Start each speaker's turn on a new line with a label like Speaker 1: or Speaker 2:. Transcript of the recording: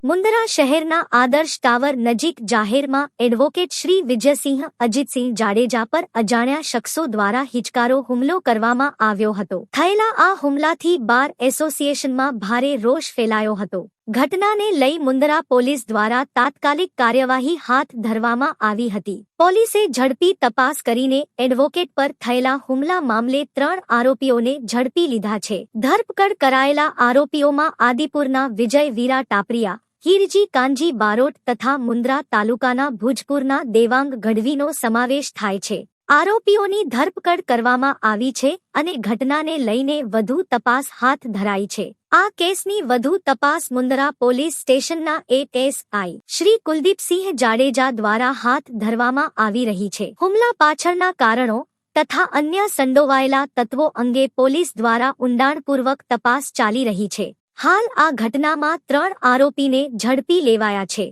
Speaker 1: મુન્દ્રા શહેરના આદર્શ ટાવર નજીક જાહેરમાં એડવોકેટ શ્રી વિજયસિંહ અજીતસિંહ જાડેજા પર અજાણ્યા શખ્સો દ્વારા હિચકારો હુમલો કરવામાં આવ્યો હતો. થયેલા આ હુમલાથી બાર એસોસિએશનમાં ભારે રોષ ફેલાયો હતો. ઘટનાને લઈ મુન્દ્રા પોલીસ દ્વારા તાત્કાલિક કાર્યવાહી હાથ ધરવામાં આવી હતી. પોલીસે ઝડપી તપાસ કરીને એડવોકેટ પર થયેલા હુમલા મામલે 3 આરોપીઓને ઝડપી લીધા છે. ધરપકડ કરાયેલા આરોપીઓમાં આદિપુરના વિજય વીરા ટાપરિયા, હીરજી કાનજી બારોટ તથા મુન્દ્રા તાલુકાના ભુજપુરના દેવાંગ ગઢવીનો સમાવેશ થાય છે. આરોપીઓની ધરપકડ કરવામાં આવી છે અને ઘટનાને લઈને વધુ તપાસ હાથ ધરાઈ છે. આ કેસની વધુ તપાસ મુન્દ્રા પોલીસ સ્ટેશનના એએસઆઈ શ્રી કુલદીપસિંહ જાડેજા દ્વારા હાથ ધરવામાં આવી રહી છે. હુમલા પાછળના કારણો તથા અન્ય સંડોવાયેલા તત્વો અંગે પોલીસ દ્વારા ઊંડાણપૂર્વક તપાસ ચાલી રહી છે. હાલ આ ઘટનામાં 3 આરોપીને ઝડપી લેવાયા છે.